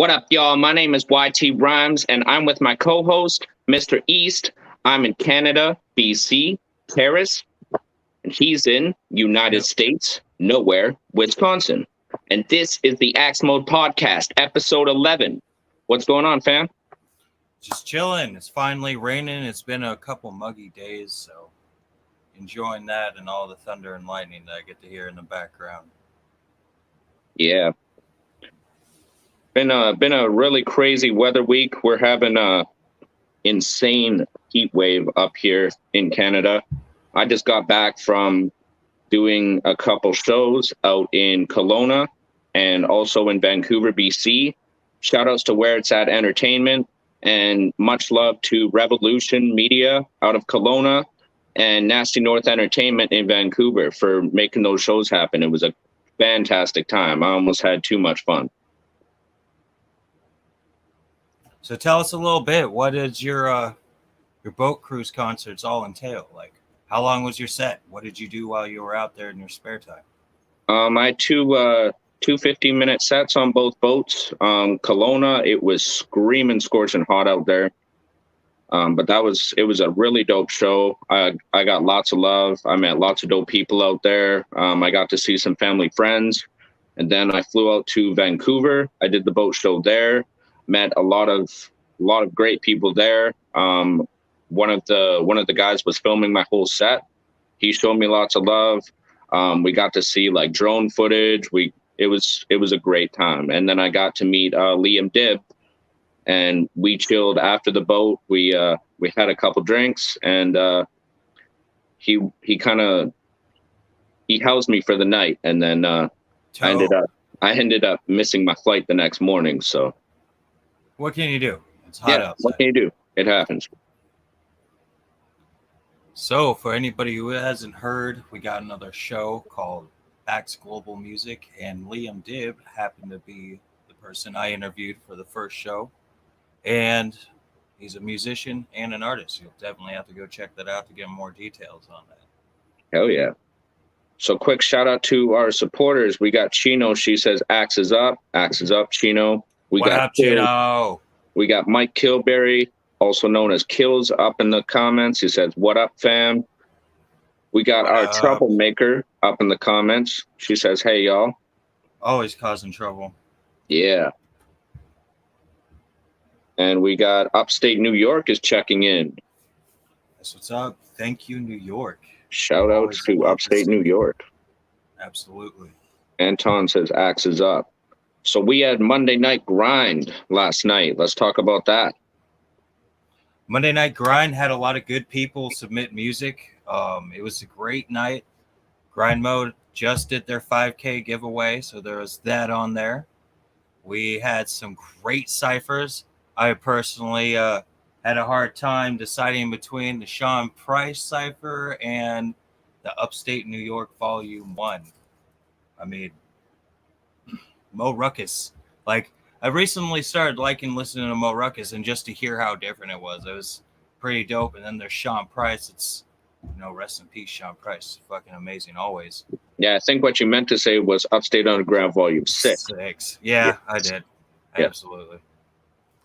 What up, y'all? My name is YT Rhymes, and I'm with my co host, Mr. East. I'm in Canada, BC, Paris, and he's in United States, nowhere, Wisconsin. And this is the Axe Mode Podcast, episode 11. What's going on, fam? Just chilling. It's finally raining. It's been a couple muggy days, so enjoying that and all the thunder and lightning that I get to hear in the background. Yeah. Been a really crazy weather week. We're having a insane heat wave up here in Canada. I just got back from doing a couple shows out in Kelowna and also in Vancouver, BC. Shout outs to Where It's At Entertainment and much love to Revolution Media out of Kelowna and Nasty North Entertainment in Vancouver for making those shows happen. It was a fantastic time. I almost had too much fun. So tell us a little bit. What did your boat cruise concerts all entail? Like, how long was your set? What did you do while you were out there in your spare time? I had two 15-minute sets on both boats. Kelowna, it was screaming, scorching hot out there. But it was a really dope show. I got lots of love. I met lots of dope people out there. I got to see some family friends. And then I flew out to Vancouver. I did the boat show there. Met a lot of great people there. One of the guys was filming my whole set. He showed me lots of love. We got to see like drone footage. It was a great time. And then I got to meet Liam Dibb, and we chilled after the boat. We had a couple drinks, and he housed me for the night, and then I ended up missing my flight the next morning. So what can you do? It's hot outside. What can you do? It happens. So for anybody who hasn't heard, we got another show called Axe Global Music, and Liam Dibb happened to be the person I interviewed for the first show. And he's a musician and an artist. You'll definitely have to go check that out to get more details on that. Hell yeah. So quick shout out to our supporters. We got Chino. She says, Axe is up. Axe is up, Chino. What up, Chino? We got Mike Kilberry, also known as Kills, up in the comments. He says, what up, fam? We got our troublemaker up in the comments. She says, hey, y'all. Always causing trouble. Yeah. And we got Upstate New York is checking in. That's what's up. Thank you, New York. Shout out to Upstate New York. Absolutely. Anton says Axe is up. So we had Monday Night Grind last night. Let's talk about that. Monday Night Grind had a lot of good people submit music. It was a great night. Grind Mode just did their 5K giveaway, so there was that on there. We had some great ciphers. I personally had a hard time deciding between the Sean Price cipher and the Upstate New York Volume 1. I mean, Mo Ruckus. Like, I recently started listening to Mo Ruckus, and just to hear how different it was pretty dope. And then there's Sean Price. It's, rest in peace, Sean Price. Fucking amazing always. Yeah, I think what you meant to say was Upstate Underground Volume 6. Yeah, I did. Yeah. Absolutely.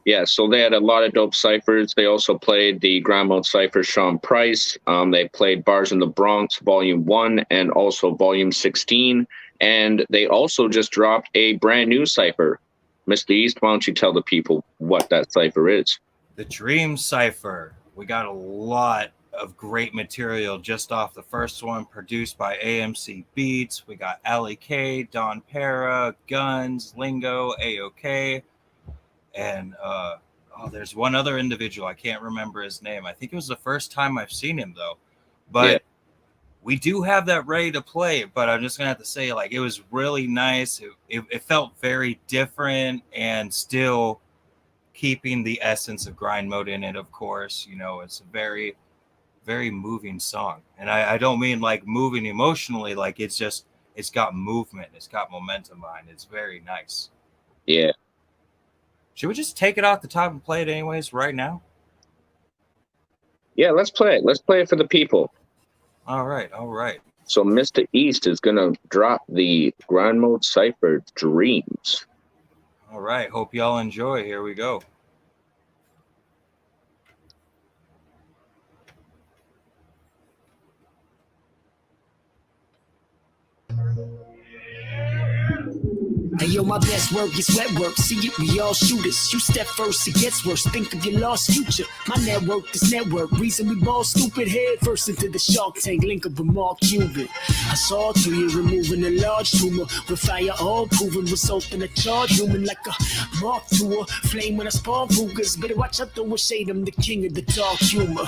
Yeah, so they had a lot of dope ciphers. They also played the Grind Mode cipher Sean Price. They played Bars in the Bronx Volume 1 and also Volume 16. And they also just dropped a brand new cipher. Mr. East, why don't you tell the people what that cipher is? The Dream Cipher. We got a lot of great material just off the first one, produced by AMC Beats. We got Ali K, Don Para, Guns, Lingo, AOK, and there's one other individual. I can't remember his name. I think it was the first time I've seen him, though. But yeah. We do have that ready to play, but I'm just going to have to say, like, it was really nice. It felt very different and still keeping the essence of Grind Mode in it, of course. It's a very, very moving song. And I don't mean, like, moving emotionally. Like, it's got movement. It's got momentum behind it. It's very nice. Yeah. Should we just take it off the top and play it anyways right now? Yeah, let's play it. Let's play it for the people. All right. So Mr. East is going to drop the Grind Mode cipher Dreams. All right. Hope y'all enjoy. Here we go. Hey yo, my best work is wet work. See it, we all shooters. You step first, it gets worse. Think of your lost future. My network is network. Reason we ball stupid head first into the Shark Tank. Link up with Mark Cuban. I saw through you removing a large tumor with fire all proven, resulting a charge human like a Mark II. Flame when I spawn Cougars. Better watch out though, shade I'm the king of the dark humor.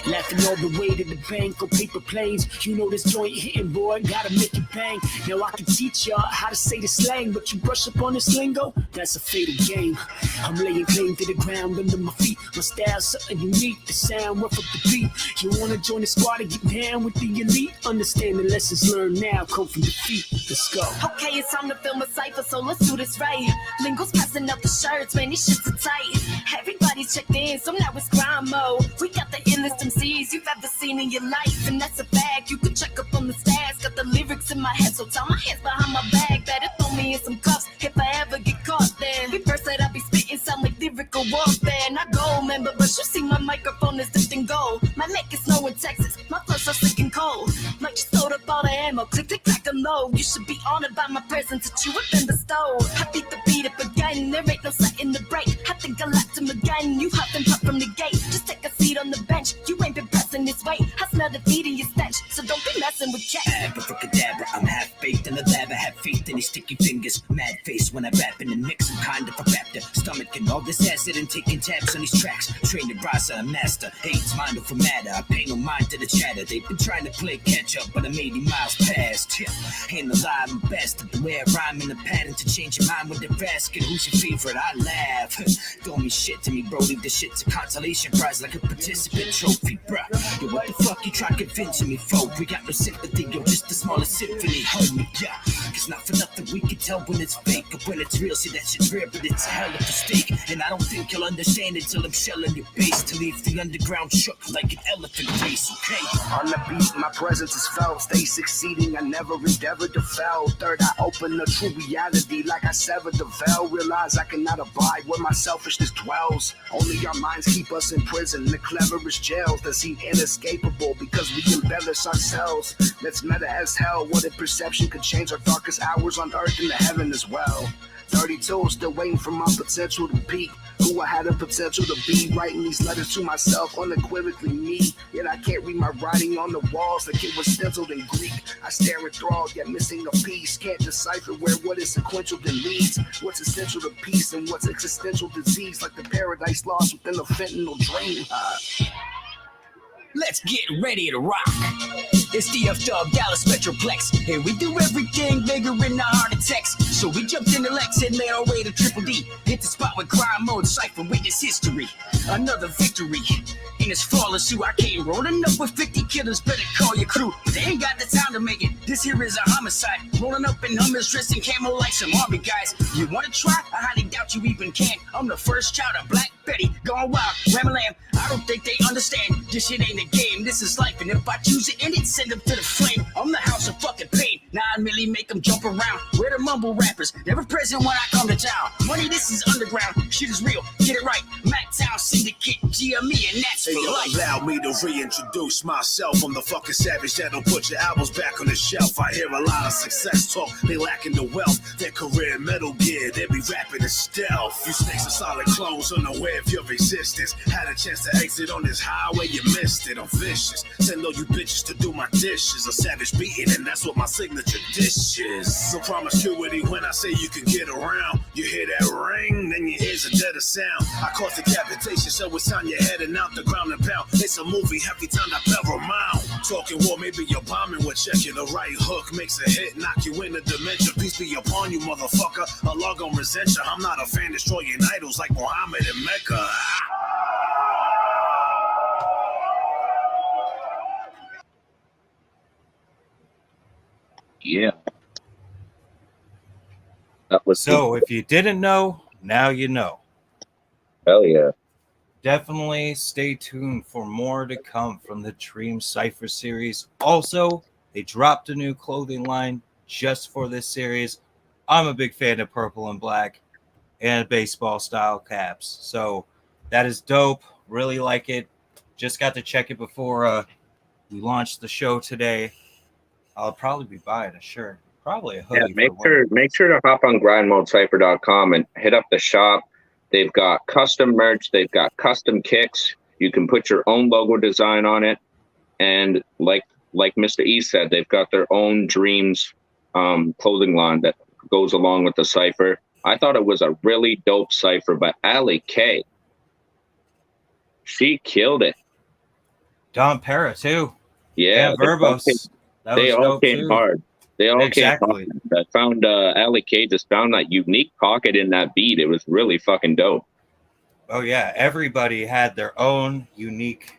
Laughing all the way to the bank on paper planes. You know this joint hitting, boy. Gotta make it bang. Now I can teach y'all how to say the slang, but you brush up on this lingo, that's a fatal game. I'm laying claim to the ground under my feet. My style's something unique, the sound rough up the beat. You wanna join the squad and get down with the elite? Understand the lessons learned now come from defeat. Let's go. Okay, it's time to film a cipher, so let's do this right. Lingo's passing out the shirts, man, these shits are tight. Everybody's checked in, so now it's grind mode. We got the illest MCs you've ever seen in your life, and that's a fact. You can check up on the stats, got the lyrics in my head, so tie my hands behind my back. Better throw me in some cuffs if I ever get caught then. Reverse that, I be spitting sound like lyrical warfare. Not gold member, but you see my microphone is dipped in gold. My neck is snow in Texas, my flow's so sick and cold. Like you stowed up all the ammo, click, click, clack, and low. You should be honored by my presence that you have been bestowed. I beat the beat up again, there ain't no setting the break. I think I lapped him again, you huff and puff from the gate. Just take a seat on the bench, you ain't been pressing this weight. I smell the feet in your stench, so don't be messing with cats. Abracadabra, I'm half-baked in the lab. I have faith in these sticky fingers. Mad face when I rap in the mix, I'm kind of a raptor. Stomach and all this acid and taking tabs on these tracks. Trained to brasa, a master. Hate's mindful matter, I pay no mind to the chatter. They've been trying to play catch up, but I'm 80 miles past. Ain't no lie, I'm best at the way I rhyme in the pattern to change your mind when they're asking who's your favorite. I laugh. Don't mean shit to me, bro. Leave this shit to consolation prize like a participant trophy, bruh. Yo, what the fuck you try convincing me, folk? We got no sympathy, yo, just the smallest symphony, homie, yeah. Cause not for nothing we can tell when it's fake or when it's real. See, that shit's rare, but it's a hell of a stake. And I don't think you'll understand it till I'm shelling your base. To leave the underground shook like an elephant face, okay? On the beat, my presence is felt. Stay succeeding, I never endeavored to fail. Third, I open the true reality like I severed the veil. Realize I cannot abide where my selfishness dwells. Only our minds keep us in prison, the cleverest jails that seem inescapable because we embellish ourselves. Let's meta as hell. What if perception could change our darkest hours on earth into heaven as well? 32, still waiting for my potential to peak. Who I had the potential to be, writing these letters to myself, unequivocally me. Yet I can't read my writing on the walls like it was stenciled in Greek. I stare enthralled, yet missing a piece. Can't decipher where what is sequential then leads. What's essential to peace and what's existential disease, like the paradise lost within a fentanyl dream. Let's get ready to rock. It's DF Dub, Dallas Metroplex. Hey, we do everything bigger in the heart of Texas. So we jumped in the Lex and made our way to Triple D. Hit the spot with crime mode, cypher, witness history. Another victory. And it's flawless who I came rolling up with 50 killers, better call your crew. They ain't got the time to make it. This here is a homicide. Rolling up in Hummers, dressed in camo like some army guys. You wanna try? I highly doubt you even can. I'm the first child of Black Betty, gone wild, ram-a-lam. I don't think they understand. This shit ain't a game, this is life. And if I choose to end it, send them to the flame. I'm the house of fucking pain. Now I merely make them jump around. We're the mumble rappers, never present when I come to town. Money, this is underground, shit is real, get it right. Mac Town Syndicate, GME, and that's for life. Allow me to reintroduce myself. I'm the fucking savage that'll put your albums back on the shelf. I hear a lot of success talk, they lacking the wealth. Their career in Metal Gear, they be rapping in stealth. You snakes are solid clones, unaware of your existence. Had a chance to exit on this highway, you missed it. I'm vicious, send all you bitches to do my dishes. A savage beating, and that's what my signature dish is. So promiscuity when I say you can get around. You hear that ring, then your ears are dead of sound. I cause decapitation, so it's time you're heading out the ground and pound. It's a movie, every time I paramount. Talking war, maybe you're bombing, we're checking the right hook. Makes a hit, knock you in the dimension. Peace be upon you, motherfucker. Allah gon' resent you. I'm not a fan destroying idols like Muhammad and Mecca. Yeah. That was So if you didn't know, now you know. hell yeah. Definitely stay tuned for more to come from the Dream Cypher series. Also, they dropped a new clothing line just for this series. I'm a big fan of purple and black. and baseball style caps. So that is dope. Really like it. Just got to check it before we launched the show today. I'll probably be buying a shirt, probably a hoodie. Make sure to hop on grindmodecipher.com and hit up the shop. They've got custom merch. They've got custom kicks. You can put your own logo design on it. And like Mr. E said, they've got their own Dreams clothing line that goes along with the cipher. I thought it was a really dope cipher, but Allie K, she killed it. Don Para too. Yeah, Verbose. They all came hard. They all exactly. came hard. I found Allie K just found that unique pocket in that beat. It was really fucking dope. Oh yeah, everybody had their own unique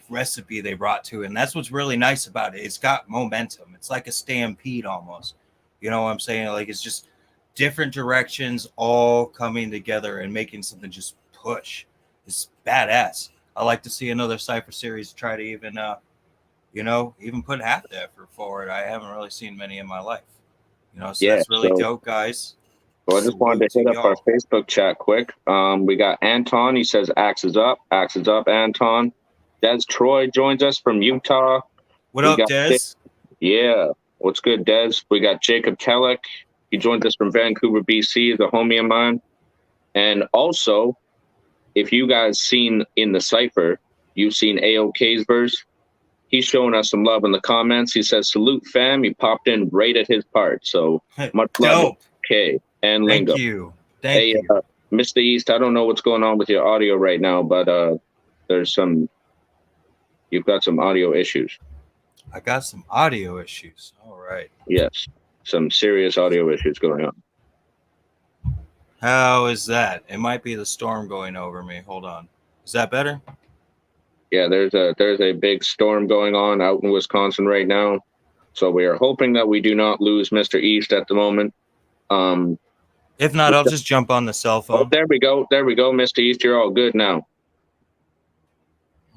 recipe they brought to it. And that's what's really nice about it. It's got momentum. It's like a stampede almost. You know what I'm saying? Like it's just different directions all coming together and making something just push. It's badass. I like to see another Cypher series try to even even put half the effort forward. I haven't really seen many in my life. So that's really dope, guys. So I just wanted to hit up our Facebook chat quick. We got Anton. He says, Axe is up, Anton. Des Troy joins us from Utah. What up, Des? Yeah. What's good, Des? We got Jacob Telek. He joins us from Vancouver, BC, the homie of mine. And also, if you guys seen in the cipher, you've seen AOK's verse. He's showing us some love in the comments. He says, salute fam. He popped in right at his part. So much love. Okay. And Lingo. Thank you. Thank you. Mr. East, I don't know what's going on with your audio right now, but you've got some audio issues. I got some audio issues. All right. Yes. Some serious audio issues going on. How is that? It might be the storm going over me. Hold on. Is that better? Yeah, there's a big storm going on out in Wisconsin right now. So we are hoping that we do not lose Mr. East at the moment. If not, I'll just jump on the cell phone. Oh, there we go, Mr. East. You're all good now.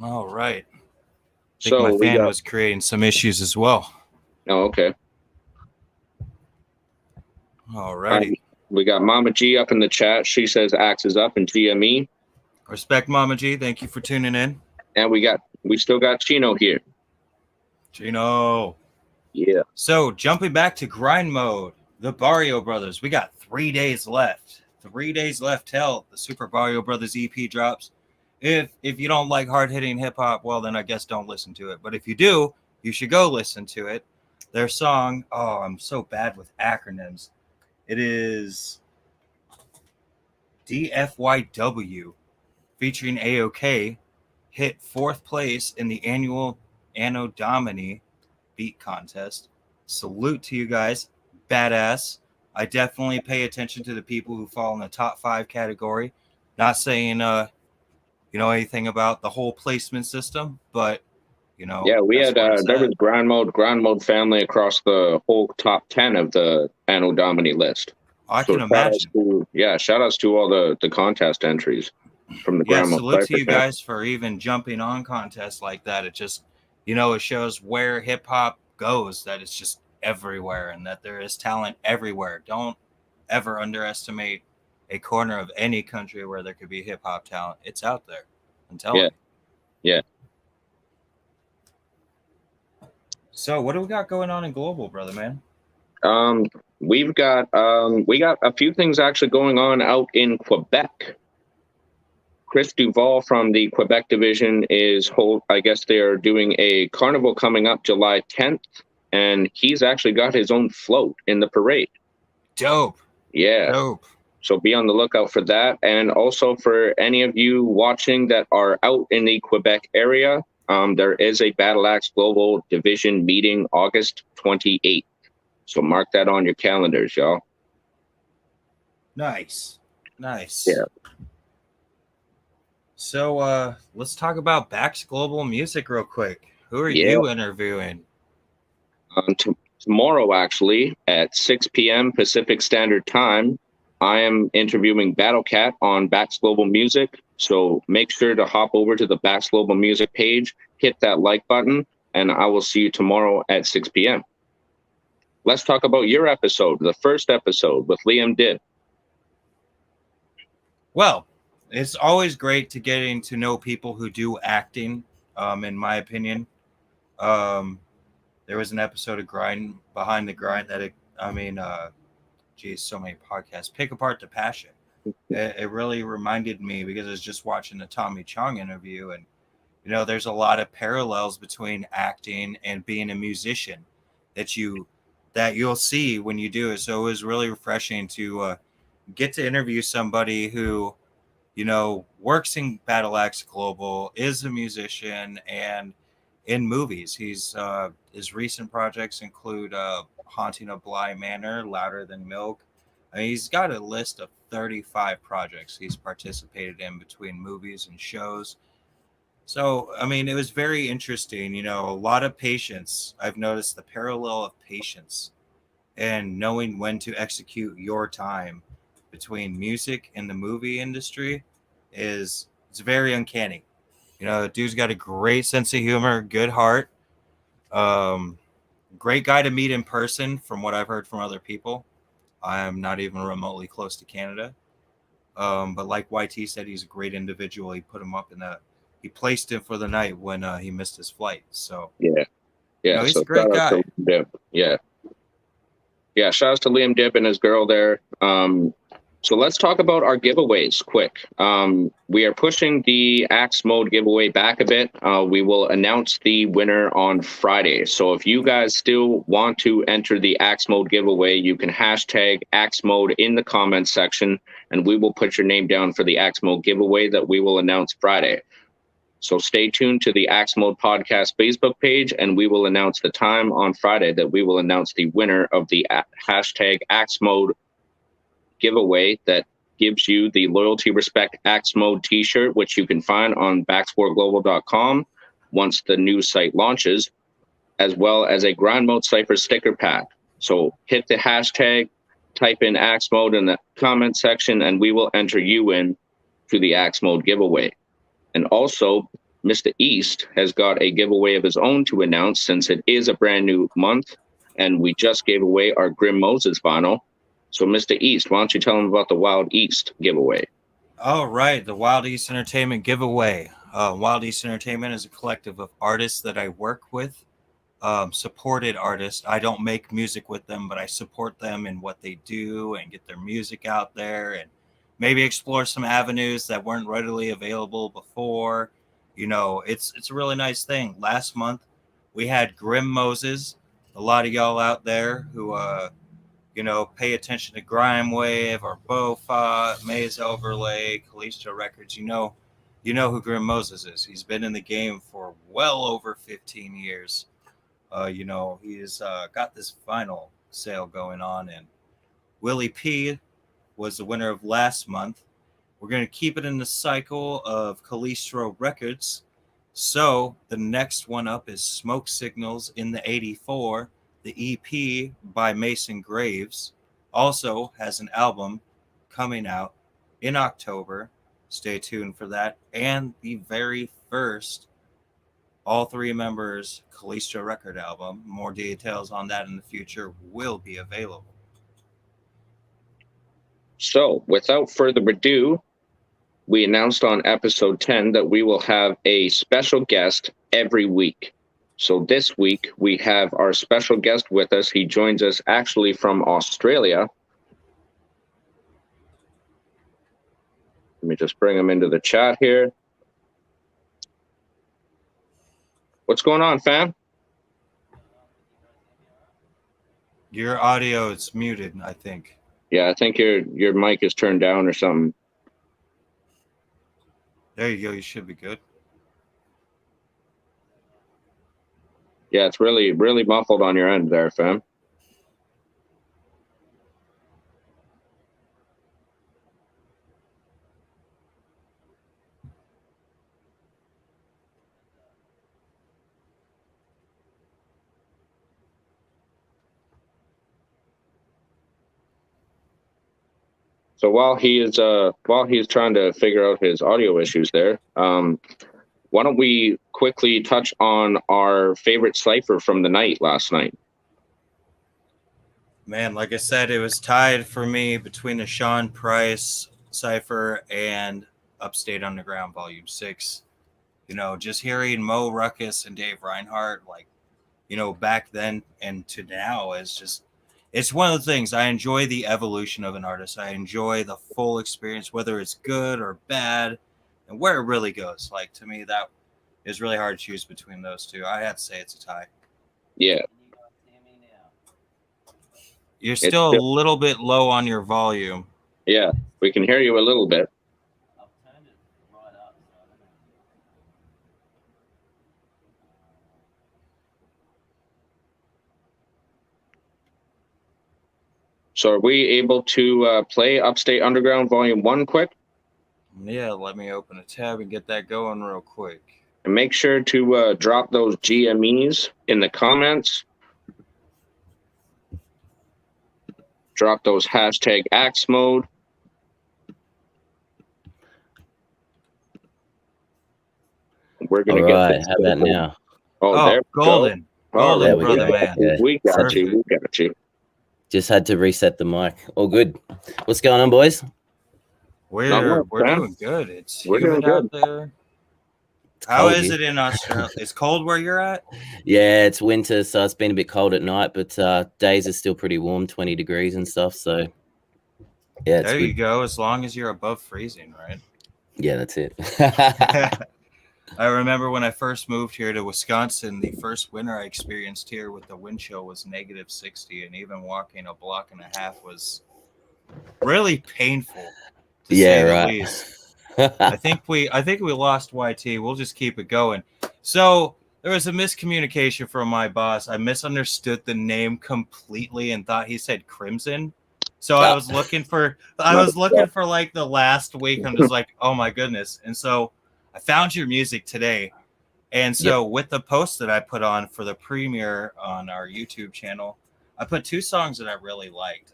All right. I think my fan was creating some issues as well. Oh, okay. All righty. We got Mama G up in the chat. She says Axe is up in GME. Respect, Mama G. Thank you for tuning in. And we still got Chino here. Chino. Yeah. So jumping back to grind mode, the Barrio Brothers. We got 3 days left. 3 days left till the Super Barrio Brothers EP drops. If you don't like hard-hitting hip-hop, well, then I guess don't listen to it. But if you do, you should go listen to it. Their song, I'm so bad with acronyms. It is DFYW featuring AOK. Hit 4th place in the annual Anno Domini beat contest. Salute to you guys. Badass. I definitely pay attention to the people who fall in the top 5 category. Not saying anything about the whole placement system, but yeah, we had there was grind mode family across the whole top 10 of the Anno Domini list. I can imagine. Shout outs to all the contest entries from the grind mode. Salute to you guys for even jumping on contests like that. It just it shows where hip hop goes, that it's just everywhere and that there is talent everywhere. Don't ever underestimate a corner of any country where there could be hip hop talent. It's out there. I'm telling you. Yeah. So what do we got going on in global, brother man? We got a few things actually going on out in Quebec. Chris Duval from the Quebec division I guess they're doing a carnival coming up July 10th, and he's actually got his own float in the parade. Dope. Yeah. Dope. So be on the lookout for that. And also for any of you watching that are out in the Quebec area, there is a Battle Axe Global Division meeting August 28th. So mark that on your calendars, y'all. Nice. Yeah. So let's talk about Bax Global Music real quick. Who are you interviewing? Tomorrow, actually, at 6 p.m. Pacific Standard Time, I am interviewing Battle Cat on Bax Global Music. So make sure to hop over to the Bax Global Music page, hit that like button, and I will see you tomorrow at 6 p.m. Let's talk about your episode, the first episode with Liam Dibb. Well, it's always great to getting to know people who do acting. In my opinion, um, there was an episode of Grind Behind the Grind that geez, so many podcasts. Pick Apart the Passion. It really reminded me because I was just watching the Tommy Chong interview, and there's a lot of parallels between acting and being a musician that you'll see when you do it. So it was really refreshing to get to interview somebody who works in Battle Axe Global, is a musician, and in movies. His recent projects include Haunting of Bly Manor, Louder Than Milk. I mean, he's got a list of 35 projects he's participated in between movies and shows. So, I mean, it was very interesting. A lot of patience. I've noticed the parallel of patience and knowing when to execute your time between music and the movie industry it's very uncanny. The dude's got a great sense of humor, good heart, um, great guy to meet in person from what I've heard from other people. I am not even remotely close to Canada. But like YT said, he's a great individual. He placed him for the night when he missed his flight. So yeah. he's So a great shout out guy. to Liam Dibb. Yeah. Shout out to Liam Dibb and his girl there. So let's talk about our giveaways quick. We are pushing the Axe Mode giveaway back a bit. We will announce the winner on Friday. So if you guys still want to enter the Axe Mode giveaway, you can hashtag Axe Mode in the comments section, and we will put your name down for the Axe Mode giveaway that we will announce Friday. So stay tuned to the Axe Mode Podcast Facebook page, and we will announce the time on Friday that we will announce the winner of the hashtag Axe Mode giveaway that gives you the Loyalty Respect Axe Mode t-shirt, which you can find on backsportglobal.com once the new site launches, as well as a Grind Mode Cypher sticker pack. So hit the hashtag, type in Axe Mode in the comment section, and we will enter you in to the Axe Mode giveaway. And also, Mr. East has got a giveaway of his own to announce since it is a brand new month, and we just gave away our Grim Moses vinyl. So, Mr. East, why don't you tell them about the Wild East giveaway? All right, the Wild East Entertainment giveaway. Wild East Entertainment is a collective of artists that I work with, supported artists. I don't make music with them, but I support them in what they do and get their music out there and maybe explore some avenues that weren't readily available before. It's a really nice thing. Last month, we had Grim Moses. A lot of y'all out there who pay attention to Grime Wave or Bofa, Maze Overlay, Callisto Records. You know who Grim Moses is. He's been in the game for well over 15 years. He's got this vinyl sale going on, and Willie P was the winner of last month. We're going to keep it in the cycle of Callisto Records. So the next one up is Smoke Signals in the 84. The EP by Mason Graves also has an album coming out in October. Stay tuned for that. And the very first all three members Callisto record album. More details on that in the future will be available. So, without further ado, we announced on episode 10 that we will have a special guest every week. So this week, we have our special guest with us. He joins us actually from Australia. Let me just bring him into the chat here. What's going on, fam? Your audio is muted, I think. Yeah, I think your mic is turned down or something. There you go. You should be good. Yeah, it's really, really muffled on your end there, fam. So while he is trying to figure out his audio issues there, why don't we quickly touch on our favorite cipher from the night last night? Man, like I said, it was tied for me between the Sean Price Cypher and Upstate Underground Volume 6. You know, just hearing Mo Ruckus and Dave Reinhardt, like, you know, back then and to now is just, it's one of the things. I enjoy the evolution of an artist. I enjoy the full experience, whether it's good or bad and where it really goes. Like, to me, that is really hard to choose between those two. I have to say it's a tie. Yeah. You're still a little bit low on your volume. Yeah, we can hear you a little bit. So are we able to play Upstate Underground Volume 1 quick? Yeah, let me open a tab and get that going real quick. And make sure to drop those GMEs in the comments. Drop those hashtag Axe Mode. We're going to get this. How about now? Oh, there we golden. Go. Golden, we brother, go. man. Yeah. We got Perfect. you. We got you. Just had to reset the mic. All good. What's going on, boys? We're man. doing good. It's We're humid doing out there. How cold is here. it in Australia? It's cold where you're at? Yeah, it's winter, so it's been a bit cold at night, but days are still pretty warm, 20 degrees and stuff. So, yeah, it's There good. you go. As long as you're above freezing, right? Yeah, that's it. I remember when I first moved here to Wisconsin, the first winter I experienced here with the wind chill was negative 60, and even walking a block and a half was really painful, to Yeah, say the right. least. I think we lost YT. We'll just keep it going. So there was a miscommunication from my boss. I misunderstood the name completely and thought he said Crimson. So I was looking for like the last week. I'm just like, oh my goodness. And so I found your music today. And so with the post that I put on for the premiere on our YouTube channel, I put two songs that I really liked.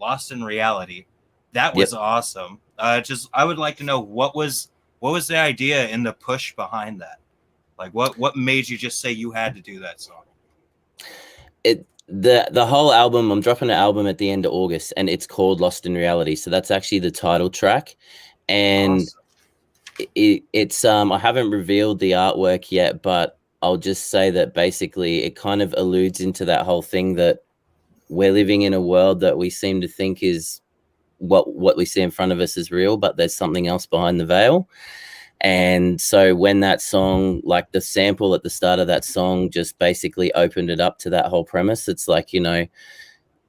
Lost in Reality. That was awesome. I would like to know what was the idea and the push behind that? Like what made you just say you had to do that song? The whole album, I'm dropping an album at the end of August, and it's called Lost in Reality. So that's actually the title track. And Awesome. it's I haven't revealed the artwork yet, but I'll just say that basically it kind of alludes into that whole thing that we're living in a world that we seem to think is what we see in front of us is real, but there's something else behind the veil. And so when that song, like the sample at the start of that song just basically opened it up to that whole premise, it's like, you know,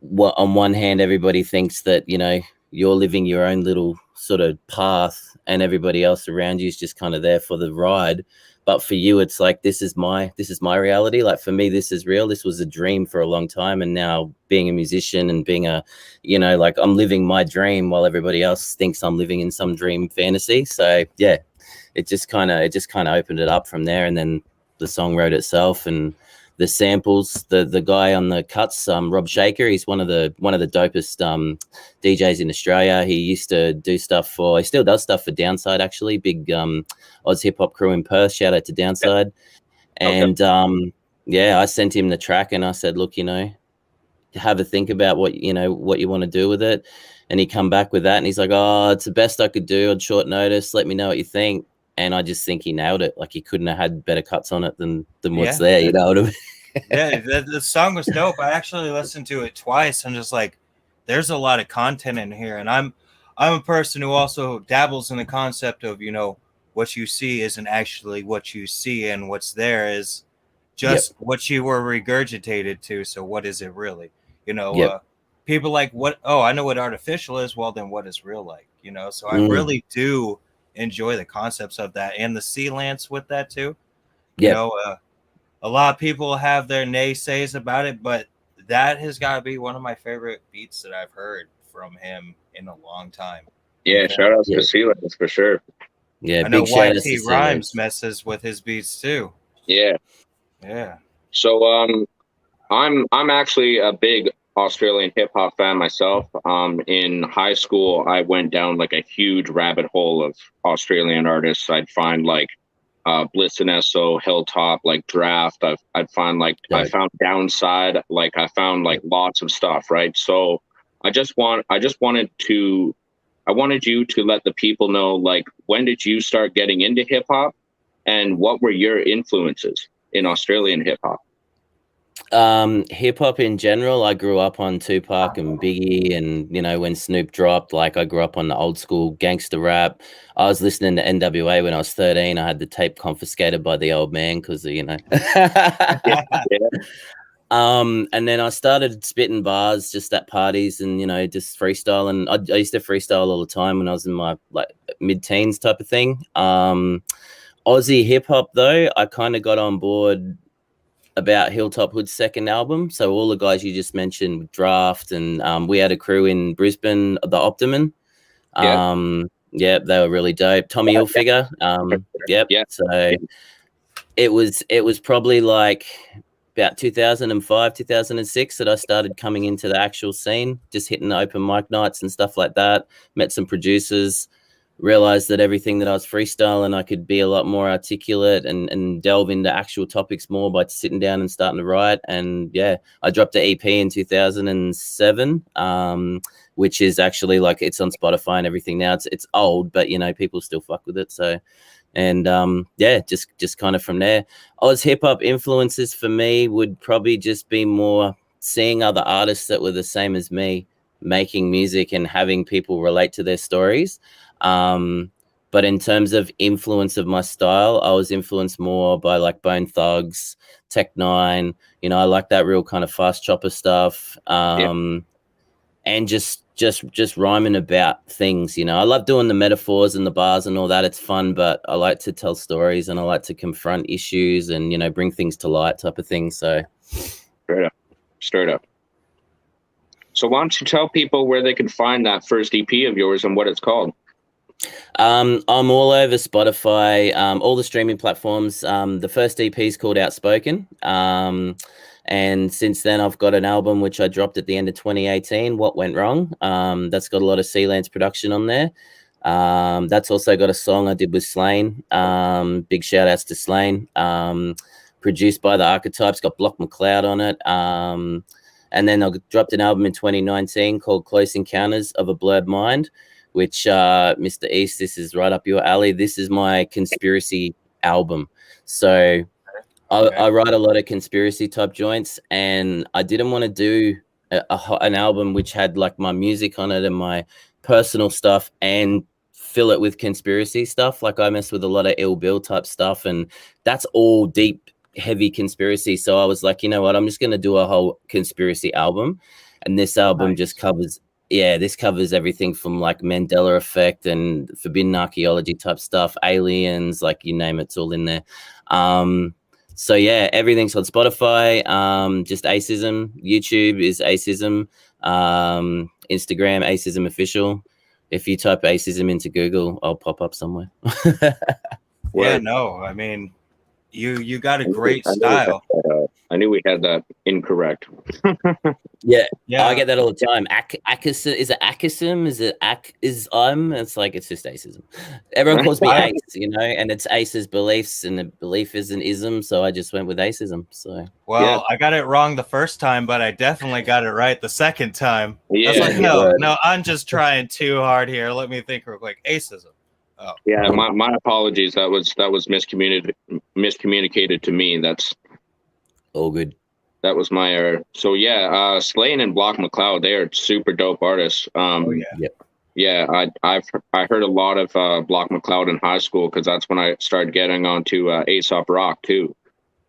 what on one hand everybody thinks that, you know, you're living your own little sort of path and everybody else around you is just kind of there for the ride. But for you, it's like, this is my reality. Like for me, this is real. This was a dream for a long time. And now being a musician and being a, you know, like I'm living my dream while everybody else thinks I'm living in some dream fantasy. So yeah, it just kind of opened it up from there. And then the song wrote itself, and the samples, the guy on the cuts, Rob Shaker, he's one of the dopest DJs in Australia. He used to do stuff he still does stuff for Downside, actually, big Oz hip hop crew in Perth. Shout out to Downside. And I sent him the track and I said, look, you know, have a think about what you want to do with it. And he come back with that and he's like, oh, it's the best I could do on short notice. Let me know what you think. And I just think he nailed it. Like he couldn't have had better cuts on it than what's there. You know what I mean? Yeah, the song was dope. I actually listened to it twice and just like, there's a lot of content in here. And I'm a person who also dabbles in the concept of, you know, what you see isn't actually what you see, and what's there is just what you were regurgitated to. So what is it really? You know, people like I know what artificial is. Well, then what is real like? You know, so I really do enjoy the concepts of that and the Sealance with that too. You know, a lot of people have their naysays about it, but that has got to be one of my favorite beats that I've heard from him in a long time. Yeah, shout out to Sealance for sure. Yeah, I know big shout out YT to Rhymes Sealance. messes with his beats too. Yeah. So I'm actually a big Australian hip hop fan myself. In high school, I went down like a huge rabbit hole of Australian artists. I'd find like Bliss and Esso, Hilltop, like Draft. I'd find like I found Downside. Like I found like lots of stuff, right? So I just wanted to I wanted you to let the people know, like, when did you start getting into hip hop, and what were your influences in Australian hip hop? Hip hop in general, I grew up on Tupac and Biggie, and you know, when Snoop dropped, like I grew up on the old school gangster rap. I was listening to NWA when I was 13. I had the tape confiscated by the old man because you know. Yeah. And then I started spitting bars just at parties and, you know, just freestyling. I used to freestyle all the time when I was in my like mid-teens type of thing. Aussie hip hop though, I kind of got on board about Hilltop Hood's second album. So all the guys you just mentioned, Draft, and we had a crew in Brisbane, the Optimum. Yeah, they were really dope. Tommy Hilfiger. Yeah. So it was probably like about 2005, 2006 that I started coming into the actual scene, just hitting the open mic nights and stuff like that. Met some producers, realized that everything that I was freestyling, I could be a lot more articulate and delve into actual topics more by sitting down and starting to write. And yeah, I dropped an EP in 2007, which is actually like, it's on Spotify and everything now. It's old, but you know, people still fuck with it. So, and yeah, just kind of from there. Oz hip hop influences for me would probably just be more seeing other artists that were the same as me making music and having people relate to their stories. But in terms of influence of my style, I was influenced more by like Bone Thugs, Tech Nine. You know, I like that real kind of fast chopper stuff. And just rhyming about things, you know. I love doing the metaphors and the bars and all that. It's fun, but I like to tell stories and I like to confront issues and, you know, bring things to light type of thing. So Straight up. So why don't you tell people where they can find that first EP of yours and what it's called? I'm all over Spotify, all the streaming platforms. The first EP is called Outspoken. And since then, I've got an album which I dropped at the end of 2018, What Went Wrong. That's got a lot of Sealance production on there. That's also got a song I did with Slane. Big shout outs to Slane. Produced by The Archetypes, got Block McLeod on it. And then I dropped an album in 2019 called Close Encounters of a Blurred Mind, which, Mr. East, this is right up your alley. This is my conspiracy album. So I write a lot of conspiracy type joints, and I didn't want to do an album which had like my music on it and my personal stuff and fill it with conspiracy stuff. Like I mess with a lot of Ill Bill type stuff, and that's all deep, heavy conspiracy. So I was like, you know what, I'm just going to do a whole conspiracy album. And this album just covers, this covers everything from like Mandela effect and forbidden archaeology type stuff, aliens, like you name it, it's all in there. So yeah, everything's on Spotify, just Acism. YouTube is Acism. Instagram, Acism Official. If you type Acism into Google, I'll pop up somewhere. Yeah, no, I mean, you got a great style. I knew we had that incorrect. Yeah, I get that all the time. Is it Acism? Is it It's like, it's just Acism. Everyone calls me Ace, you know, and it's Ace's beliefs, and the belief is an ism, so I just went with Acism. So I got it wrong the first time, but I definitely got it right the second time. Yeah, I was like, no, I'm just trying too hard here. Let me think real quick. Acism. Oh. Yeah, my apologies. That was miscommunicated to me. That's all good. That was my error. So yeah, Slane and Block McLeod, they are super dope artists. I heard a lot of Block McLeod in high school because that's when I started getting onto Aesop Rock too.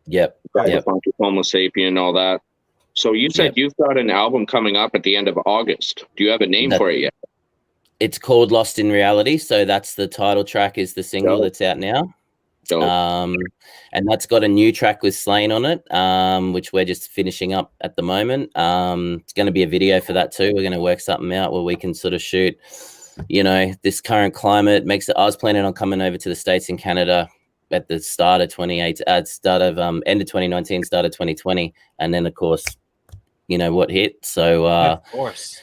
Funky Homo Sapien, all that. So you said you've got an album coming up at the end of August. Do you have a name for it yet? It's called Lost in Reality. So that's the title track, is the single that's out now. And that's got a new track with Slane on it, which we're just finishing up at the moment. It's going to be a video for that too. We're going to work something out where we can sort of shoot, you know, this current climate makes it. I was planning on coming over to the States and Canada at the start of end of 2019, start of 2020, and then of course, you know what hit. So of course.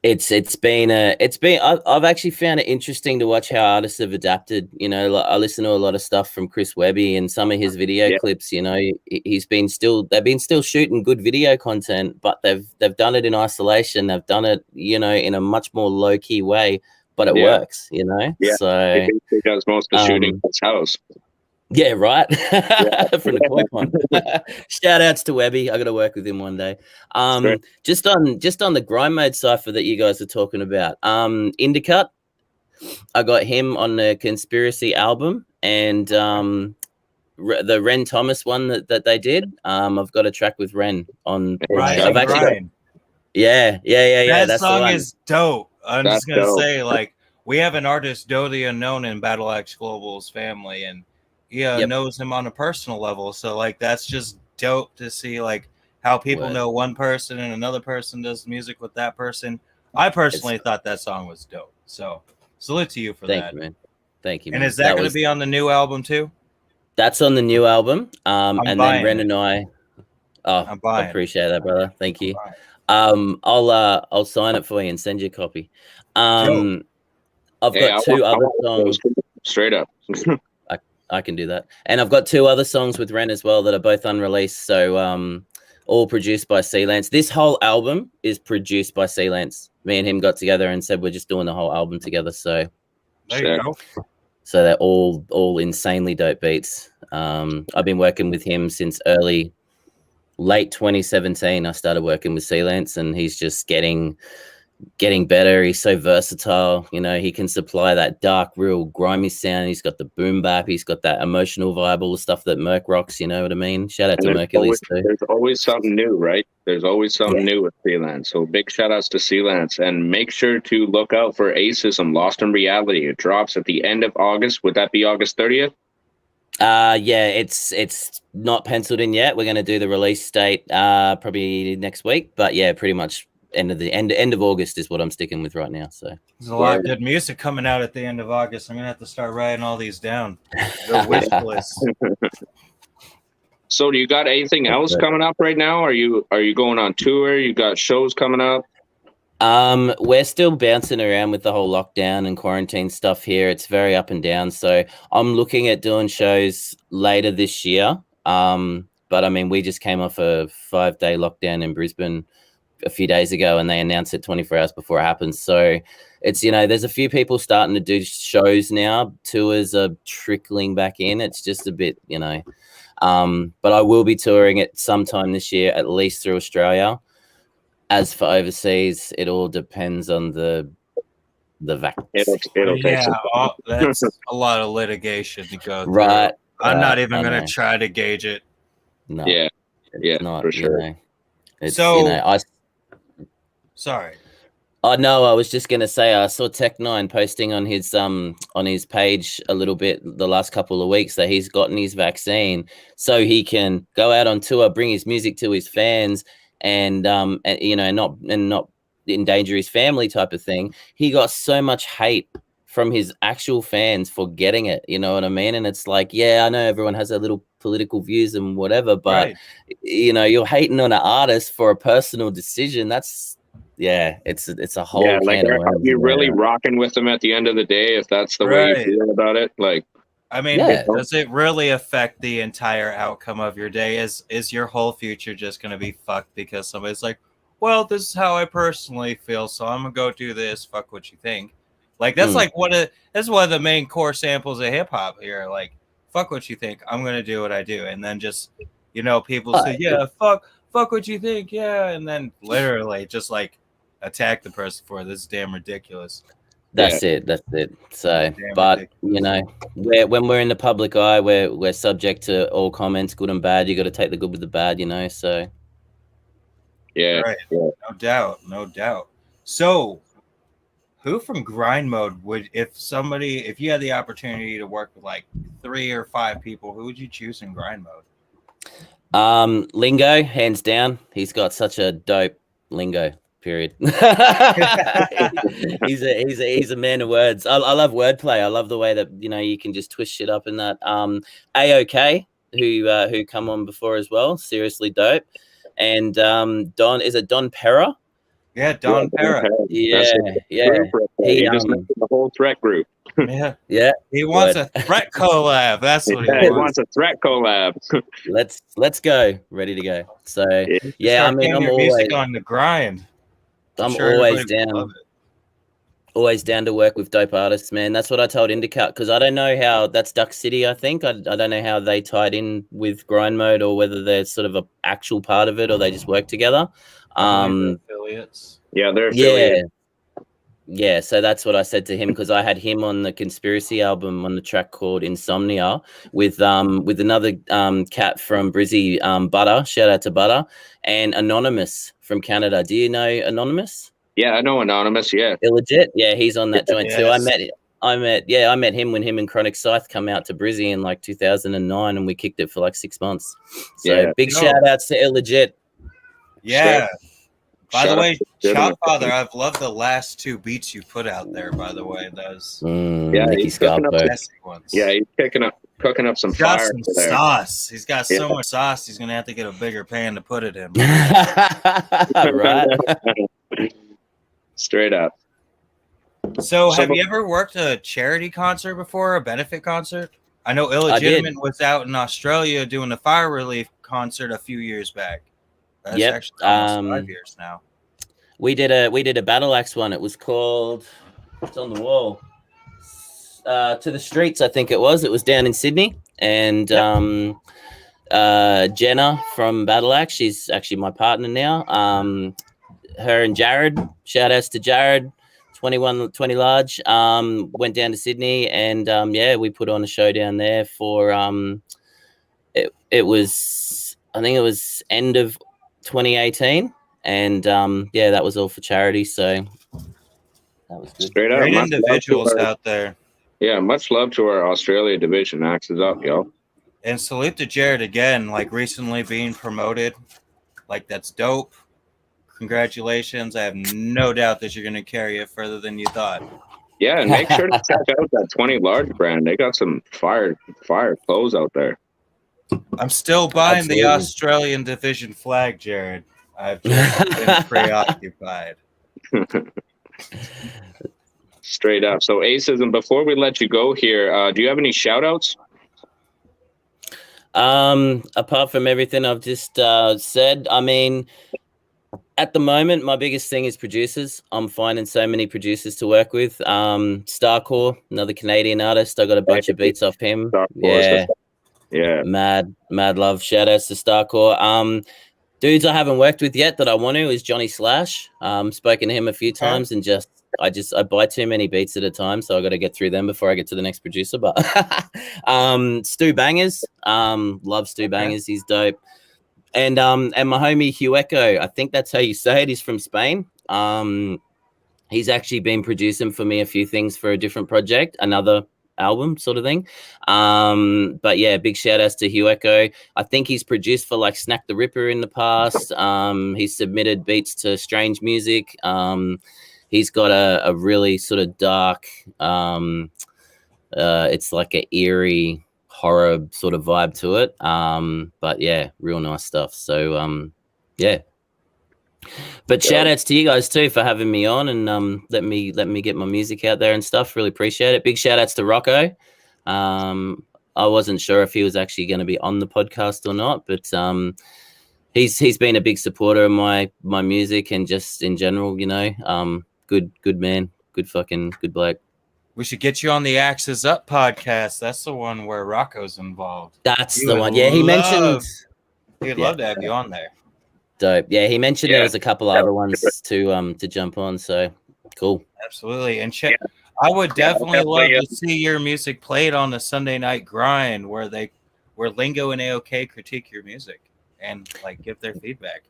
I've actually found it interesting to watch how artists have adapted. You know, I listen to a lot of stuff from Chris Webby and some of his video clips. You know, they've been still shooting good video content, but they've done it in isolation. They've done it, you know, in a much more low key way, but it Yeah. works, you know. Yeah. So He does most of the shooting at his house. yeah, right. From the koi pond. Shout outs to Webby. I got to work with him one day. Great. Just on the grind mode cipher that you guys are talking about. Indicut. I got him on the Conspiracy album, and the Ren Thomas one that they did. I've got a track with Ren on. Rise I've and actually got, Grind. yeah. That That's the song one. is dope. I'm That's just gonna dope. say, like, we have an artist, Dodie Unknown, in Battle Axe Global's family, and he knows him on a personal level. So, like, that's just dope to see, like, how people Word. know one person and another person does music with that person. I personally thought that song was dope. So, salute to you for Thank that. you, man. Thank you, And man. is that going was- to be on the new album too? That's on the new album. And then buying Ren it. and I. Oh, I'm I buying. appreciate that, brother. Thank you. Buying. I'll sign it for you and send you a copy. I've Hey, got two other songs. Straight up. I can do that. And I've got two other songs with Ren as well that are both unreleased. So all produced by Sealance. This whole album is produced by Sealance. Me and him got together and said we're just doing the whole album together. So There you go. they're all insanely dope beats. I've been working with him since late 2017. I started working with Sealance, and he's just getting better. He's so versatile, you know. He can supply that dark, real grimy sound. He's got the boom bap. He's got that emotional vibe, all the stuff that Merc rocks. You know what I mean? Shout out to Mercules too. There's always something new, right? There's always something new with Sealance. So big shout outs to Sealance, and make sure to look out for Acism Lost in Reality. It drops at the end of August. Would that be August 30th? Yeah, it's not penciled in yet. We're going to do the release date probably next week, but yeah, pretty much end of August is what I'm sticking with right now. So There's a lot of good music coming out at the end of August. I'm gonna have to start writing all these down. The wish list. So do you got anything else coming up right now? Are you going on tour? You got shows coming up? We're still bouncing around with the whole lockdown and quarantine stuff here. It's very up and down. So I'm looking at doing shows later this year. But I mean, we just came off a 5-day lockdown in Brisbane a few days ago, and they announced it 24 hours before it happens. So it's, you know, there's a few people starting to do shows now. Tours are trickling back in. It's just a bit, you know, but I will be touring it sometime this year, at least through Australia. As for overseas, it all depends on the vaccine. It'll take some that's a lot of litigation to go through. Right. I'm not even I going know. to try to gauge it. No. Yeah. It's Yeah, not, for sure. You know, it's, So- you know, Sorry. Oh no, I was just gonna say I saw Tech9 posting on his page a little bit the last couple of weeks that he's gotten his vaccine so he can go out on tour, bring his music to his fans, and you know, not endanger his family type of thing. He got so much hate from his actual fans for getting it, you know what I mean? And it's like, yeah, I know everyone has their little political views and whatever, but Right. you know, you're hating on an artist for a personal decision. That's it's a whole like, can of are worms, you really yeah. rocking with them at the end of the day if that's the way Right. you feel about it? Like, I mean, Yeah. does it really affect the entire outcome of your day? Is your whole future just going to be fucked because somebody's like, well, this is how I personally feel, so I'm going to go do this. Fuck what you think. Like, that's like that's one of the main core samples of hip hop here. Like, fuck what you think. I'm going to do what I do. And then just, you know, people say, yeah, fuck what you think. Yeah. And then literally just like attack the person for this is damn ridiculous. That's it. So, Damn but ridiculous. you know, when we're in the public eye, we're subject to all comments, good and bad. You got to take the good with the bad, you know. So, yeah, Right. yeah. No doubt. So, who from Grind Mode would, if you had the opportunity to work with like 3 or 5 people, who would you choose in Grind Mode? Lingo, hands down. He's got such a dope lingo. Period. he's a man of words. I love wordplay. I love the way that, you know, you can just twist shit up in that. AOK, who come on before as well, seriously dope. And Don Pera? Yeah, Don Parra. Yeah, That's yeah. Group right there. He, You just mentioned the whole threat group. Yeah. Yeah. He wants Word. a threat collab. That's what Yeah, he he wants. wants a threat collab. Let's go. Ready to go. So yeah, I Start mean, getting I'm your always music on the grind. I'm sure always everybody would down. love it. always down to work with dope artists, man. That's what I told Indicut, because I don't know how that's Duck City. I think I don't know how they tied in with Grind Mode, or whether they're sort of a actual part of it, or they just work together. Affiliates. Yeah, they're affiliated. Yeah, so that's what I said to him, because I had him on the Conspiracy album on the track called Insomnia with another cat from Brizzy, Butter. Shout out to Butter, and Anonymous from Canada. Do you know Anonymous? Yeah, I know Anonymous. Yeah, Illegit. Yeah, he's on that joint too. Yes. I met him when him and Chronic Scythe come out to Brizzy in like 2009, and we kicked it for like 6 months. So Yeah. big shout outs to Illegit. Yeah. By Shout the out way, to Gentleman. Shoutfather, I've loved the last 2 beats you put out there. By the way, those Yeah, Nicky he's cooking up Scarpo. classic ones. Yeah, he's cooking up some He's got fire some over there. sauce. He's got so Yeah. much sauce. He's gonna have to get a bigger pan to put it in. Right. Straight up. So, have So- you ever worked a charity concert before, a benefit concert? I know did. Illegitimate was out in Australia doing a fire relief concert a few years back. That's Yep, actually almost 5 years now. We did a Battle Axe one. It was called, it's on the wall, To the Streets, I think it was. It was down in Sydney, and Jenna from Battle Axe, she's actually my partner now. Her and Jared, shout outs to Jared, 20 large, went down to Sydney, and we put on a show down there for it was, I think it was end of 2018, and that was all for charity, so that was good. Straight up. Great Much love to individuals our- out there. Yeah, much love to our Australia division. Axes up, yo. And salute to Jared again, like recently being promoted. Like, that's dope. Congratulations. I have no doubt that you're going to carry it further than you thought. Yeah, and make sure to check out that 20 large brand. They got some fire clothes out there. I'm still buying Absolutely. the Australian division flag, Jared. I've just been preoccupied. Straight up. So Aces, and before we let you go here, do you have any shout outs? Apart from everything I've just said, I mean, at the moment, my biggest thing is producers. I'm finding so many producers to work with. Starcore, another Canadian artist. I got a bunch of beats off him. Yeah. Mad love. Shout outs to Starcore. Dudes I haven't worked with yet that I want to is Johnny Slash. Spoken to him a few times, and I buy too many beats at a time, so I got to get through them before I get to the next producer. But Stu Bangers, love Stu Bangers. He's dope. And my homie Hugh Echo, I think that's how you say it. He's from Spain. He's actually been producing for me a few things for a different project, another album sort of thing. But yeah, big shout outs to Hugh Echo. I think he's produced for like Snack the Ripper in the past. He's submitted beats to Strange Music. He's got a really sort of dark, it's like an eerie horror sort of vibe to it. But yeah, real nice stuff. So yeah. But shout outs to you guys too for having me on and let me get my music out there and stuff. Really appreciate it. Big shout outs to Rocco. I wasn't sure if he was actually going to be on the podcast or not, but he's been a big supporter of my music and just in general, you know. Good man, good bloke. We should get you on the Axes Up podcast. That's the one where Rocco's involved. That's He the would one. Yeah, he mentioned. He'd love to have you on there. Dope. Yeah, he mentioned Yeah. there was a couple other ones to jump on. So cool. Absolutely. And I would definitely love to see your music played on the Sunday Night Grind where Lingo and AOK critique your music and like give their feedback.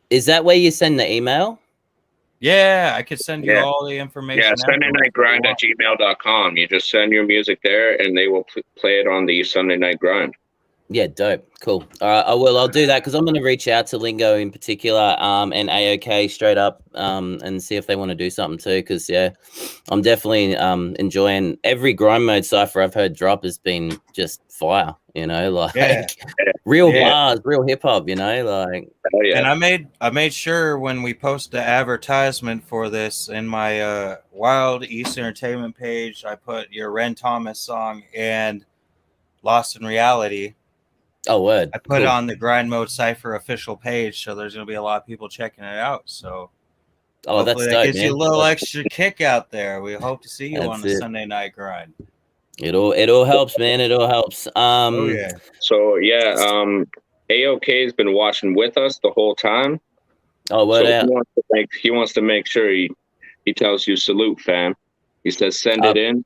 Is that where you send the email? Yeah, I could send you Yeah. all the information. Yeah, afterwards. sundaynightgrind@gmail.com. You just send your music there and they will play it on the Sunday Night Grind. Yeah, dope. Cool. All right, I'll do that because I'm going to reach out to Lingo in particular and AOK straight up and see if they want to do something too. Because yeah, I'm definitely enjoying every grind mode cipher I've heard drop has been just fire. You know, like real bars, real hip hop. You know, like. Oh, yeah. And I made sure when we post the advertisement for this in my Wild East Entertainment page, I put your Ren Thomas song and Lost in Reality. Oh, word. I put it on the Grind Mode Cypher official page, so there's going to be a lot of people checking it out. So Oh, that's Hopefully that dope, gives you a man. little extra kick out there. We hope to see you on That's the it. Sunday night grind. It all helps, man. It all helps. Oh yeah. So yeah, AOK has been watching with us the whole time. Oh, word So out. he wants to make sure he tells you salute, fam. He says send it in,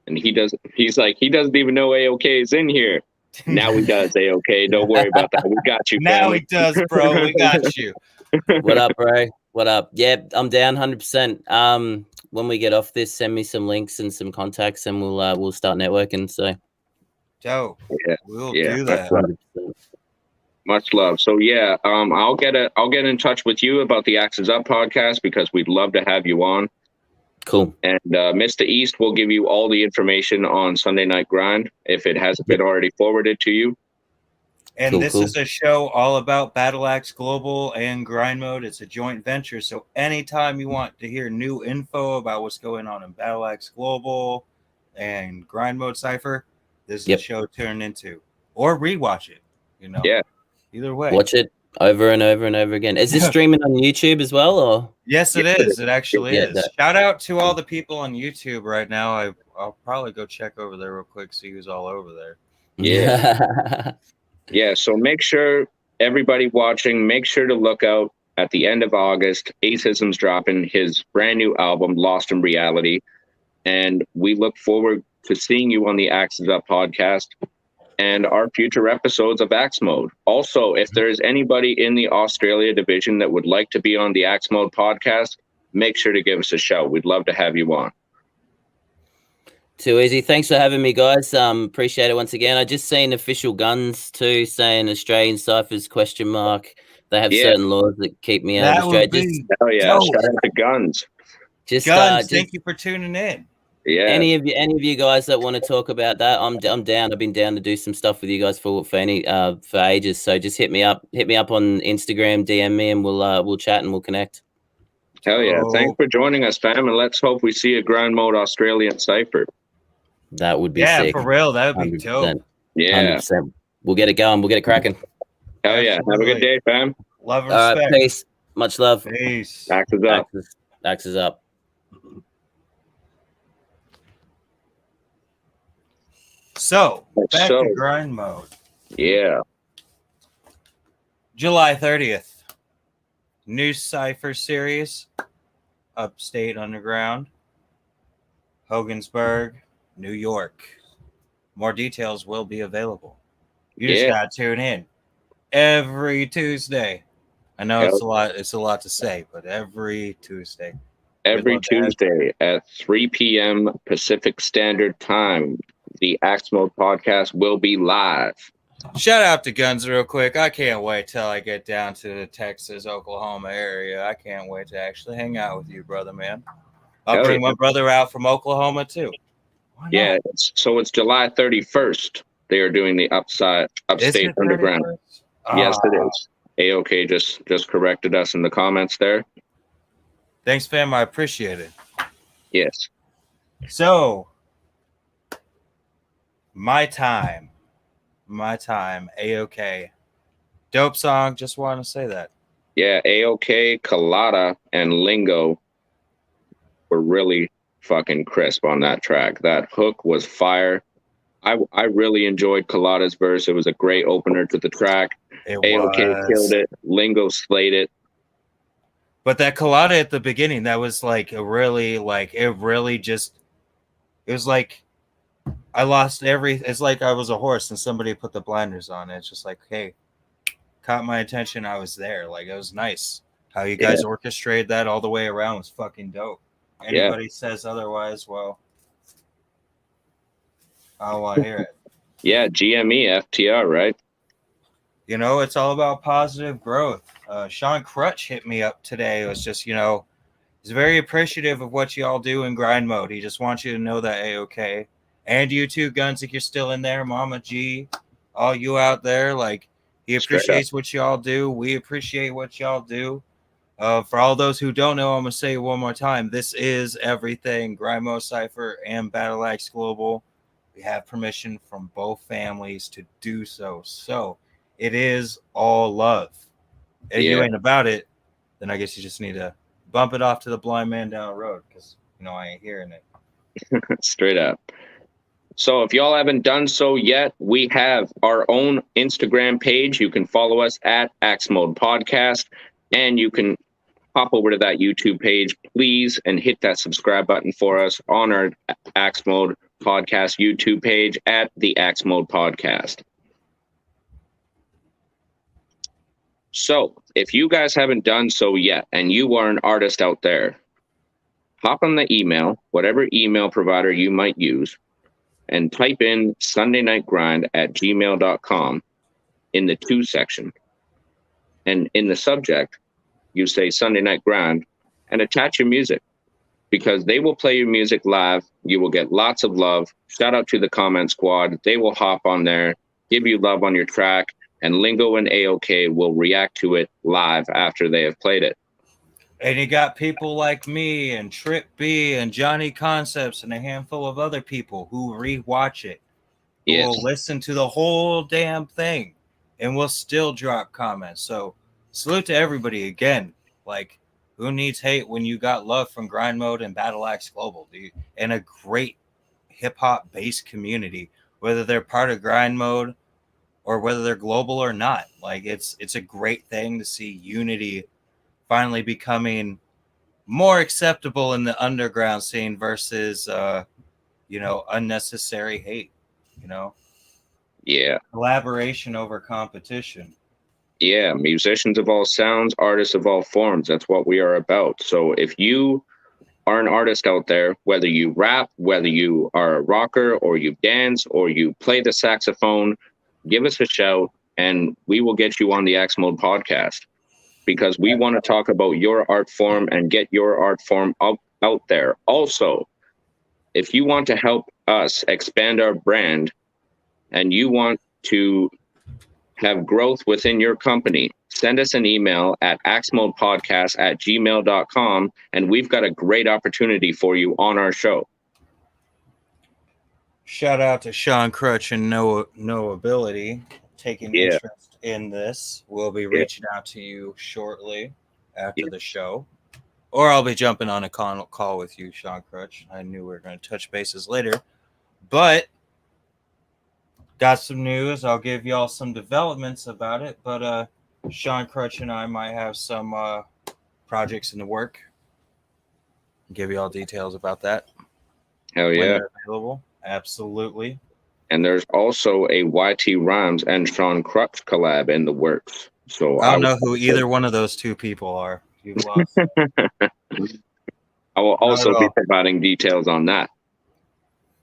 and he's like he doesn't even know AOK is in here. Now he does. AOK, don't worry about that. We got you. Now family. he does, bro. We got you. What up, bro? What up? Yeah, I'm down 100%. When we get off this, send me some links and some contacts, and we'll start networking. So Dope. Yeah, We'll yeah, do that. 100%. much love. So yeah, I'll get in touch with you about the Axes Up podcast because we'd love to have you on. Cool. And Mr. East will give you all the information on Sunday Night Grind if it hasn't been already forwarded to you. And Cool, this cool. is a show all about Battle Axe Global and Grind Mode. It's a joint venture. So anytime you want to hear new info about what's going on in Battle Axe Global and Grind Mode Cypher, this is Yep. the show to turn into. Or rewatch it. You know. Yeah. Either way. Watch it over and over and over again. Is this streaming on YouTube as well, or? Yes, it is. It actually Yeah, is. that- Shout out to all the people on YouTube right now. I'll probably go check over there real quick, see who's all over there. Yeah. Yeah, so make sure everybody watching, make sure to look out at the end of August. Acism's dropping his brand new album, Lost in Reality. And we look forward to seeing you on the Axes Up podcast and our future episodes of Axe Mode. Also, if there's anybody in the Australia division that would like to be on the Axe Mode podcast, make sure to give us a shout. We'd love to have you on. Too easy. Thanks for having me, guys. Appreciate it once again. I just seen Official Guns too saying Australian ciphers ? They have Yeah. certain laws that keep me out That of Australia. would be Oh yeah, dope. shout out to Guns. Just Guns. Thank you for tuning in. Yeah. any of you guys that want to talk about that, I'm down. I've been down to do some stuff with you guys for ages. So just hit me up on Instagram, DM me, and we'll chat and we'll connect. Hell yeah. Oh. Thanks for joining us, fam, and let's hope we see a Grind Mode Australian cipher. That would be Yeah, sick. for real. That would be 100%. dope. Yeah. 100%. We'll get it going. We'll get it cracking. Hell yeah. Have a Absolutely. good day, fam. Love and All right, respect. peace. Much love. Peace. Axes up. Axes up. So, back So- to Grind Mode. Yeah. July 30th. New Cypher series. Upstate Underground. Hogansburg, New York. More details will be available. You just Yeah. gotta tune in every Tuesday. I know it's a lot to say, but every Tuesday. Every love to have Tuesday at 3 p.m. Pacific Standard Time, the Axe Mode podcast will be live. Shout out to Guns real quick. I can't wait till I get down to the Texas, Oklahoma area. I can't wait to actually hang out with you, brother, man. I'll Hell bring yeah. my brother out from Oklahoma too. Why not? Yeah. So it's July 31st. They are doing the Is Upstate it Underground. 31st? Yes, it Ah, is. AOK just corrected us in the comments there. Thanks, fam. I appreciate it. Yes. So, my time, AOK. Dope song. Just want to say that. Yeah. AOK, Colada, and Lingo were really fucking crisp on that track. That hook was fire. I really enjoyed Colada's verse. It was a great opener to the track. It AOK was. killed it. Lingo slayed it. But that colada at the beginning, that was like a really, like, it really just, it was like I lost it's like I was a horse and somebody put the blinders on. It's just like, hey, caught my attention. I was there. Like, it was nice. How you guys orchestrated that all the way around was fucking dope. Anybody says otherwise, well, I don't want to hear it. Yeah, GME, FTR, right? You know, it's all about positive growth. Sean Crutch hit me up today. It was just, you know, he's very appreciative of what you all do in Grind Mode. He just wants you to know that A-OK. And you too, Guns, if you're still in there, Mama G, all you out there, like, he Straight up. appreciates what y'all do. We appreciate what y'all do. For all those who don't know, I'm going to say it one more time. This is everything Grind Mode Cypher and Battle Axe Global. We have permission from both families to do so. So it is all love. If you Yeah. ain't about it, then I guess you just need to bump it off to the blind man down the road because I ain't hearing it. Straight up. So if y'all haven't done so yet, we have our own Instagram page. You can follow us at Axe Mode Podcast, and you can hop over to that YouTube page, please, and hit that subscribe button for us on our Axe Mode Podcast YouTube page at the Axe Mode Podcast. So if you guys haven't done so yet, and you are an artist out there, hop on the email, whatever email provider you might use, and type in sundaynightgrind@gmail.com in the to section. And in the subject, you say Sunday Night Grind and attach your music, because they will play your music live. You will get lots of love. Shout out to the comment squad. They will hop on there, give you love on your track, and Lingo and AOK will react to it live after they have played it. And you got people like me and Trip B and Johnny Concepts and a handful of other people who rewatch it. Yes. Will listen to the whole damn thing and will still drop comments. So salute to everybody again. Like, who needs hate when you got love from Grind Mode and Battle Axe Global, dude? And a great hip-hop based community, whether they're part of Grind Mode or whether they're global or not. Like, it's a great thing to see unity finally becoming more acceptable in the underground scene versus unnecessary hate. Yeah. Collaboration over competition. Yeah, musicians of all sounds, artists of all forms. That's what we are about. So if you are an artist out there, whether you rap, whether you are a rocker, or you dance, or you play the saxophone, give us a shout and we will get you on the Axe Mode Podcast, because we want to talk about your art form and get your art form out there. Also, if you want to help us expand our brand and you want to have growth within your company, send us an email at axemodepodcast@gmail.com, and we've got a great opportunity for you on our show. Shout out to Sean Crutch and No Ability taking interest in this. We'll be reaching out to you shortly after the show, or I'll be jumping on a call with you, Sean Crutch. I knew we were going to touch bases later, but got some news. I'll give y'all some developments about it, but Sean Crutch and I might have some projects in the work. Give y'all details about that. Hell yeah. When they're available. Absolutely. And there's also a YT Rhymes and Sean Crutch collab in the works. So I don't know who either one of those two people are. You've lost. I will also be providing details on that.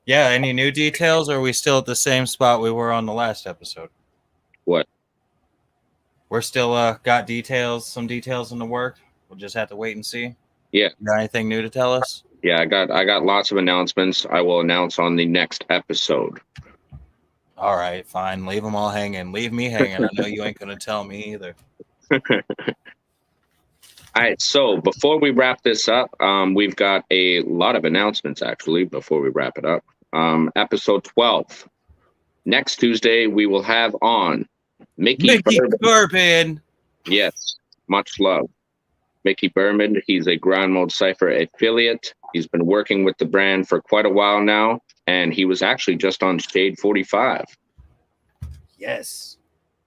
Yeah, any new details, or are we still at the same spot we were on the last episode? What? We're still got details, some details in the work. We'll just have to wait and see. Yeah. You got anything new to tell us? Yeah, I got lots of announcements. I will announce on the next episode. All right, fine. Leave them all hanging. Leave me hanging. I know you ain't going to tell me either. All right, so before we wrap this up, we've got a lot of announcements, actually, before we wrap it up. Episode 12. Next Tuesday, we will have on Mickey Bourbon. Yes, much love. Mickey Berman. He's a Grind Mode Cypher affiliate. He's been working with the brand for quite a while now, and he was actually just on Shade 45. Yes,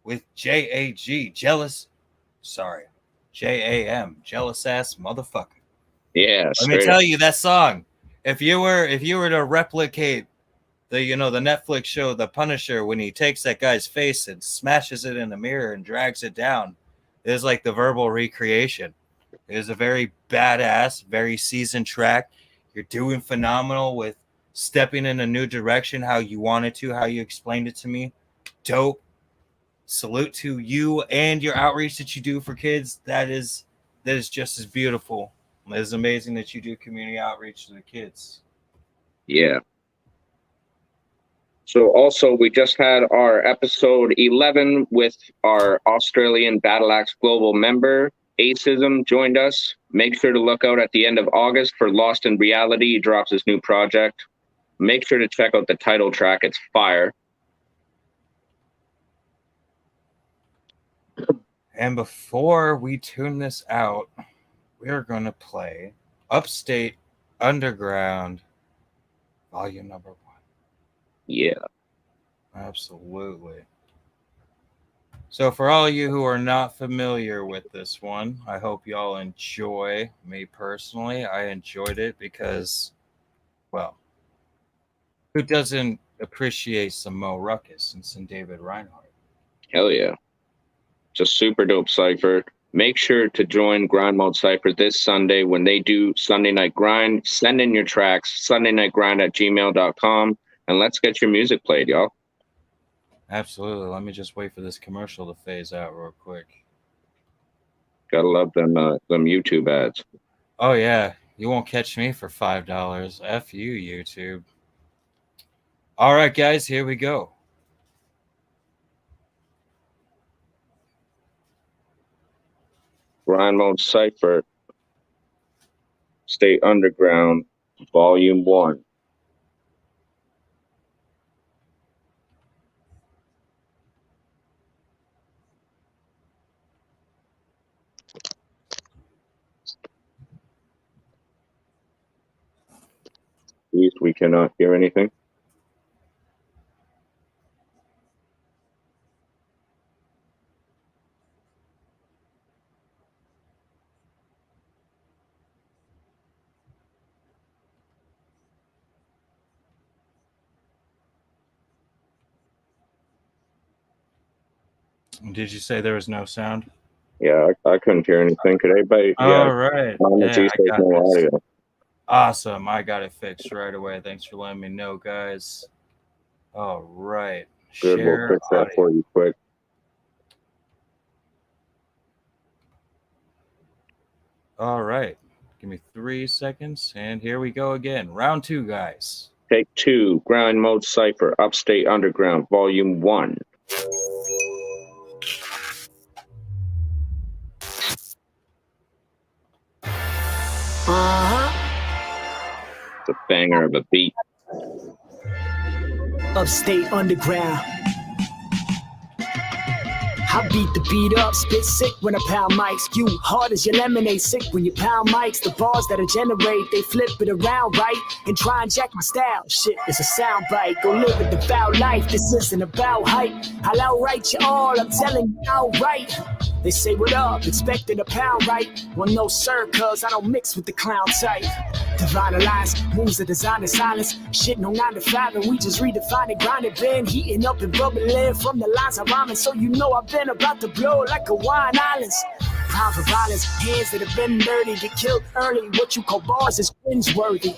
with JAG, jealous. Sorry, JAM, jealous ass motherfucker. Yeah, let me tell you that song. If you were to replicate the the Netflix show The Punisher, when he takes that guy's face and smashes it in the mirror and drags it down, it is like the verbal recreation. It is a very badass, very seasoned track. You're doing phenomenal with stepping in a new direction, how you wanted to, how you explained it to me. Dope. Salute to you and your outreach that you do for kids. That is just as beautiful. It is amazing that you do community outreach to the kids. Yeah. So also, we just had our episode 11 with our Australian Battle Axe Global member, Acism, joined us. Make sure to look out at the end of August for Lost in Reality. He drops his new project. Make sure to check out the title track. It's fire. And before we tune this out, we are going to play Upstate Underground Volume Number 1. Yeah. Absolutely. So for all of you who are not familiar with this one, I hope y'all enjoy. Me personally, I enjoyed it because, well, who doesn't appreciate some Mo Ruckus and some David Reinhardt? Hell yeah. It's a super dope cipher. Make sure to join Grind Mode Cypher this Sunday when they do Sunday Night Grind. Send in your tracks, sundaynightgrind@gmail.com, and let's get your music played, y'all. Absolutely. Let me just wait for this commercial to phase out real quick. Gotta love them YouTube ads. Oh, yeah. You won't catch me for $5. F you, YouTube. All right, guys, here we go. Grind Mode Cypher, State Underground, Volume 1. At least we cannot hear anything. Did you say there was no sound? Yeah, I couldn't hear anything. Could anybody? All right. Yeah, I got no this. audio. Awesome. I got it fixed right away. Thanks for letting me know, guys. All right. Good, Share we'll fix that audio. for you quick. All right. Give me 3 seconds, and here we go again. Round 2, guys. Take 2, Grind Mode Cypher, Upstate Underground, Volume 1. It's a banger of a beat. Upstate Underground. I beat the beat up, spit sick when I pound mics. You hard as your lemonade, sick when you pound mics. The bars that I generate, they flip it around, right? And try and jack my style. Shit, it's a sound bite. Go live a devout life. This isn't about hype. I'll outright you all, I'm telling you outright. They say what up, expecting a pound, right? Well, no sir, cuz I don't mix with the clown type. Divine alliance, moves are designed in silence. Shit, no 9 to 5, and we just redefine it, grind it, been heating up and bubbling from the lines I'm rhyming. So you know I've been about to blow like Hawaiian Islands. Prime for violence, hands that have been dirty, get killed early. What you call bars is cringeworthy.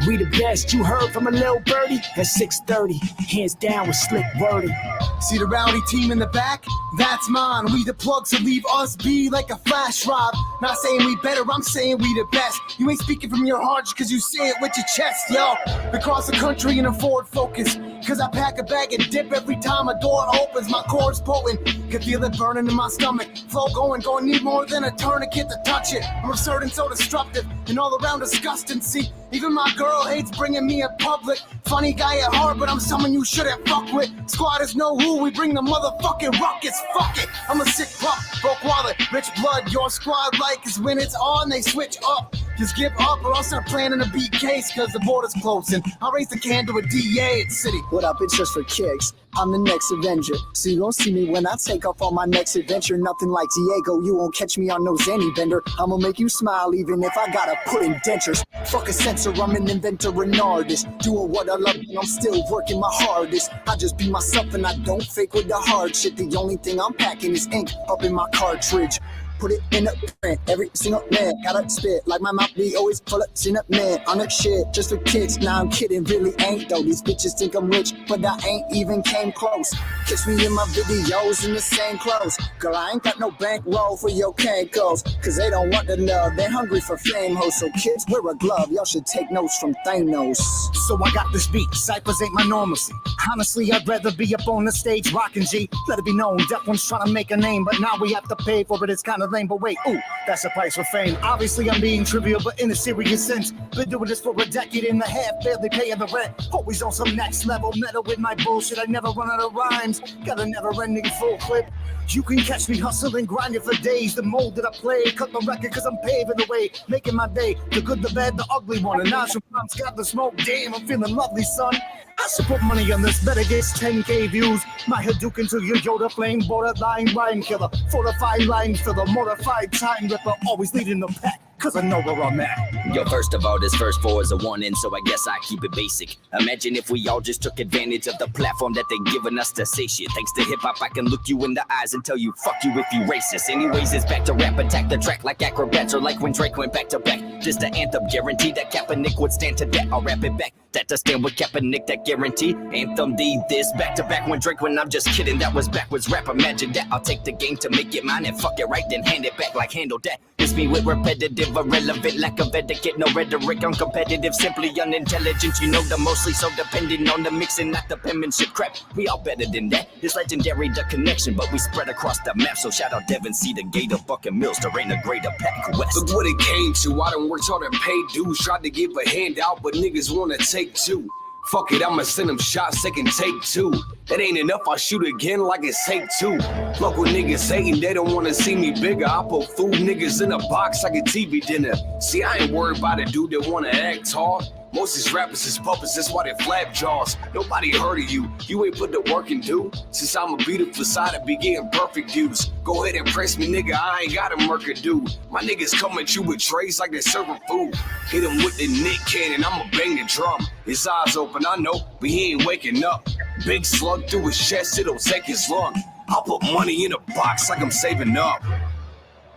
We the best, you heard from a little birdie at 6:30. Hands down with slick wording. See the rowdy team in the back? That's mine. We the plugs, so leave us be like a flash drive. Not saying we better, I'm saying we the best. You ain't speaking from your heart just cause you say it with your chest, yo. Across the country in a Ford Focus, cause I pack a bag and dip every time a door opens. My core's potent, can feel it burning in my stomach. Flow going, need more than a tourniquet to touch it. I'm absurd and so disruptive, and all around disgusting. See, even my girl hates bringing me in public. Funny guy at heart, but I'm someone you shouldn't fuck with. Squatters know who, we bring the motherfucking ruckus. Fuck it, I'm a sick pup, broke wallet, rich blood. Your squad like is when it's on, they switch up. Just give up or I'll start planning a beat case, cause the border's closing. I'll raise the can to a DA at City. What up, it's just for kicks. I'm the next Avenger, so you gon' see me when I take off on my next adventure. Nothing like Diego, you won't catch me on no Zanny bender. I'ma make you smile even if I gotta put in dentures. Fuck a censor, I'm an inventor and artist. Doing what I love and I'm still working my hardest. I just be myself and I don't fake with the hard shit. The only thing I'm packing is ink up in my cartridge. Put it in a print, every single man gotta spit like my mouth be always full of cinnamon on that shit just for kicks. Nah, I'm kidding, really ain't though. These bitches think I'm rich, but I ain't even came close. Kiss me in my videos in the same clothes. Girl, I ain't got no bankroll for your Cancos, cause they don't want the love, they're hungry for fame, ho. So kids, wear a glove, y'all should take notes from Thanos. So I got this beat, ciphers ain't my normalcy. Honestly, I'd rather be up on the stage rocking G. Let it be known, Deaf One's trying to make a name, but now we have to pay for it, it's kinda lame. But wait, ooh, that's a price for fame. Obviously, I'm being trivial, but in a serious sense. Been doing this for a decade and a half, barely paying the rent. Always on some next level, metal with my bullshit. I never run out of rhymes. Got a never-ending full clip. You can catch me hustling, grinding for days. The mold that I play, cut the record cause I'm paving the way, making my day. The good, the bad, the ugly one. And now some mom's got the smoke. Damn, I'm feeling lovely, son. I should put money on this, better get 10K views. My Hadouken to your Yoda flame, borderline rhyme killer. Fortified line filler, mortified time ripper. Always leading the pack, cause I know where I'm at. Yo, first of all, this first four is a warning, so I guess I keep it basic. Imagine if we all just took advantage of the platform that they're giving us to say shit. Thanks to hip-hop, I can look you in the eyes and tell you, fuck you if you racist. Anyways, it's back to rap, attack the track like acrobats, or like when Drake went back to back. Just an anthem, guarantee that Kaepernick would stand to that. I'll rap it back, that to stand with Kaepernick, that guarantee. Anthem D this, back to back when Drake, when I'm just kidding, that was backwards rap. Imagine that, I'll take the game to make it mine and fuck it right, then hand it back like handle that. It's me with repetitive, irrelevant, lack of etiquette, no rhetoric, I'm competitive, simply unintelligent. You know the mostly, so depending on the mixing, not the penmanship crap. We all better than that. It's legendary, the connection, but we spread across the map. So shout out Devin C, the Gator, Bucking Mills, there ain't a greater pack west. Look what it came to. I done worked hard and paid dues, tried to give a handout, but niggas wanna take two. Fuck it, I'ma send them shots, they can take two. That ain't enough, I'll shoot again like it's take two. Local niggas hating, they don't wanna see me bigger. I put food niggas in a box like a TV dinner. See, I ain't worried about a dude that wanna act hard. Most of these rappers is puppets, that's why they flap jaws. Nobody heard of you, you ain't put the work in, dude. Since I'm a beautiful side, I be getting perfect views. Go ahead and press me, nigga, I ain't got a murker, dude. My niggas come at you with trays like they serving food. Hit him with the Nick cannon, I'ma bang the drum. His eyes open, I know, but he ain't waking up. Big slug through his chest, it'll take his lung. I'll put money in a box like I'm saving up.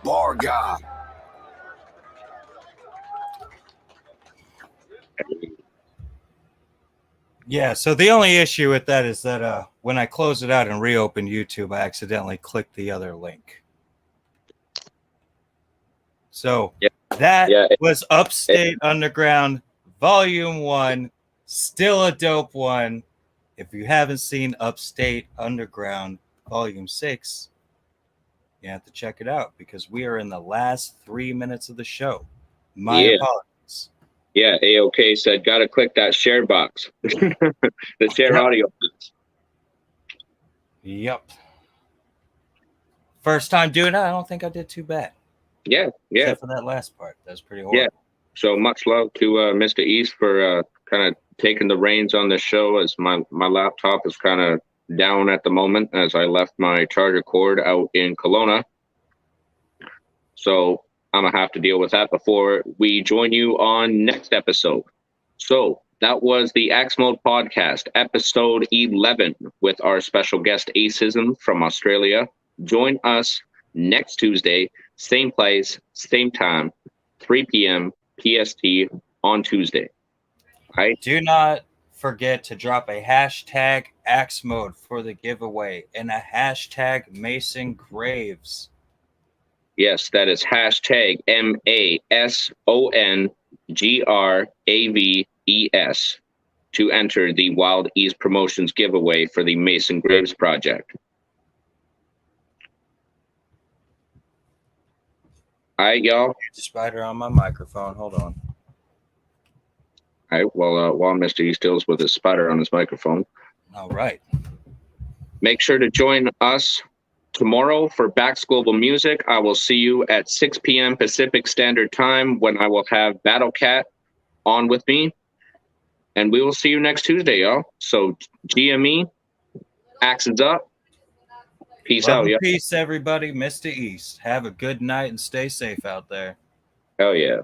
Bar guy. Yeah, so the only issue with that is that when I close it out and reopen YouTube, I accidentally clicked the other link. So that was Upstate Underground Volume 1, still a dope one. If you haven't seen Upstate Underground Volume 6, you have to check it out because we are in the last 3 minutes of the show. My apologies. Yeah, AOK said, gotta click that share box. The share audio box. Yep. First time doing it, I don't think I did too bad. Yeah. Except for that last part. That was pretty horrible. Yeah. So much love to Mr. East for kind of taking the reins on the show, as my laptop is kind of down at the moment as I left my charger cord out in Kelowna. So I'm going to have to deal with that before we join you on next episode. So that was the Axe Mode Podcast, episode 11, with our special guest, Acism from Australia. Join us next Tuesday, same place, same time, 3 p.m. PST on Tuesday. All right? Do not forget to drop a hashtag Axe Mode for the giveaway and a hashtag Mason Graves. Yes, that is hashtag MASONGRAVES to enter the Wild East Promotions giveaway for the Mason Graves project. All right, y'all. Spider on my microphone. Hold on. All right, well, while Mr. East deals with his spider on his microphone. All right. Make sure to join us tomorrow for Bax Global Music. I will see you at 6 p.m. Pacific Standard Time when I will have Battle Cat on with me. And we will see you next Tuesday, y'all. So GME, Axes up. Peace out, y'all. Peace, everybody. Mr. East. Have a good night and stay safe out there. Hell yeah.